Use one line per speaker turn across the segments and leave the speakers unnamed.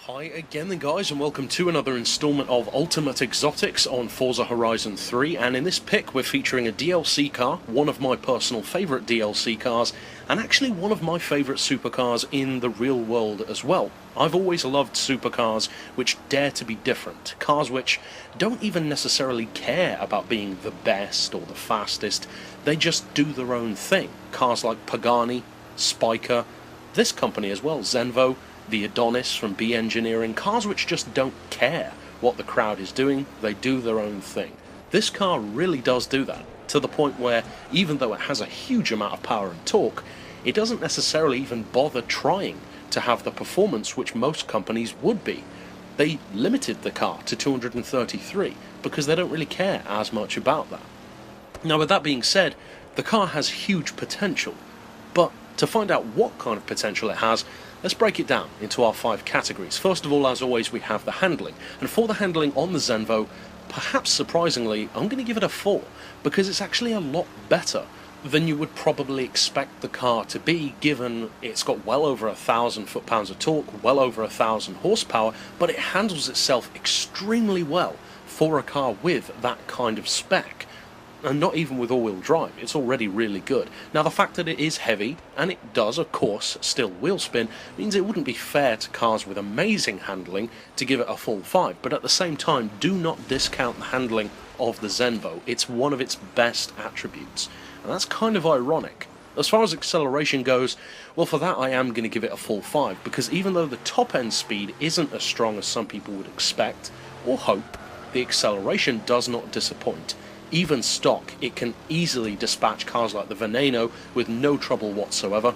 Hi again then guys, and welcome to another installment of Ultimate Exotics on Forza Horizon 3, and in this pick we're featuring a DLC car, one of my personal favourite DLC cars, and actually one of my favourite supercars in the real world as well. I've always loved supercars which dare to be different, cars which don't even necessarily care about being the best or the fastest, they just do their own thing. Cars like Pagani, Spiker, this company as well, Zenvo, the Adonis from B Engineering, cars which just don't care what the crowd is doing, they do their own thing. This car really does do that, to the point where even though it has a huge amount of power and torque, it doesn't necessarily even bother trying to have the performance which most companies would be. They limited the car to 233 because they don't really care as much about that. Now with that being said, the car has huge potential, but to find out what kind of potential it has, let's break it down into our 5 categories. First of all, as always, we have the handling. And for the handling on the Zenvo, perhaps surprisingly, I'm going to give it a 4, because it's actually a lot better than you would probably expect the car to be, given it's got well over 1,000 foot-pounds of torque, well over 1,000 horsepower, but it handles itself extremely well for a car with that kind of spec. And not even with all-wheel drive, it's already really good. Now the fact that it is heavy, and it does of course still wheel spin, means it wouldn't be fair to cars with amazing handling to give it a full 5, but at the same time do not discount the handling of the Zenvo. It's one of its best attributes, and that's kind of ironic. As far as acceleration goes, well, for that I am going to give it a full 5, because even though the top end speed isn't as strong as some people would expect or hope, the acceleration does not disappoint. Even stock, it can easily dispatch cars like the Veneno with no trouble whatsoever.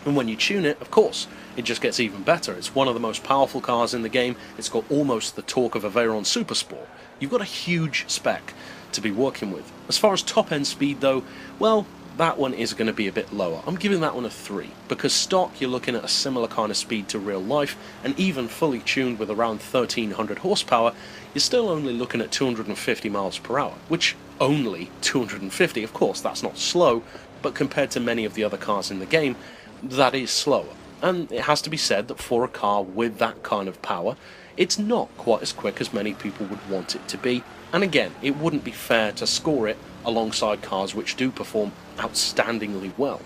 And when you tune it, of course, it just gets even better. It's one of the most powerful cars in the game. It's got almost the torque of a Veyron Supersport. You've got a huge spec to be working with. As far as top end speed though, well, that one is going to be a bit lower. I'm giving that one a 3, because stock you're looking at a similar kind of speed to real life, and even fully tuned with around 1300 horsepower, you're still only looking at 250 miles per hour, which only 250, of course that's not slow, but compared to many of the other cars in the game, that is slower. And it has to be said that for a car with that kind of power, it's not quite as quick as many people would want it to be, and again, it wouldn't be fair to score it alongside cars which do perform outstandingly well.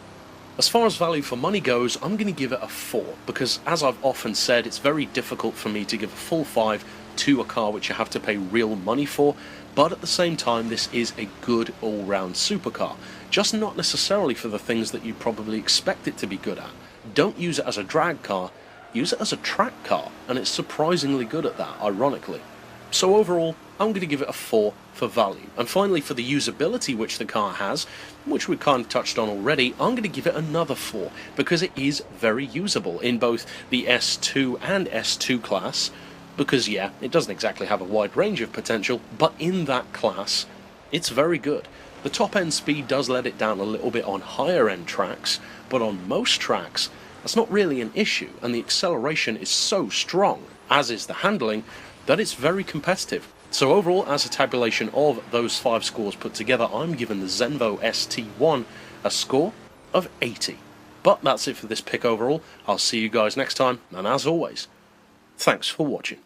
As far as value for money goes, I'm going to give it a 4, because as I've often said, it's very difficult for me to give a full 5 to a car which you have to pay real money for, but at the same time this is a good all-round supercar, just not necessarily for the things that you probably expect it to be good at. Don't use it as a drag car, use it as a track car, and it's surprisingly good at that, ironically. So overall, I'm going to give it a 4 for value. And finally, for the usability which the car has, which we kind of touched on already, I'm going to give it another 4, because it is very usable in both the S2 and S2 class, because yeah, it doesn't exactly have a wide range of potential, but in that class, it's very good. The top end speed does let it down a little bit on higher end tracks, but on most tracks, that's not really an issue, and the acceleration is so strong, as is the handling, that it's very competitive. So overall, as a tabulation of those 5 scores put together, I'm giving the Zenvo ST1 a score of 80. But that's it for this pick overall. I'll see you guys next time, and as always, thanks for watching.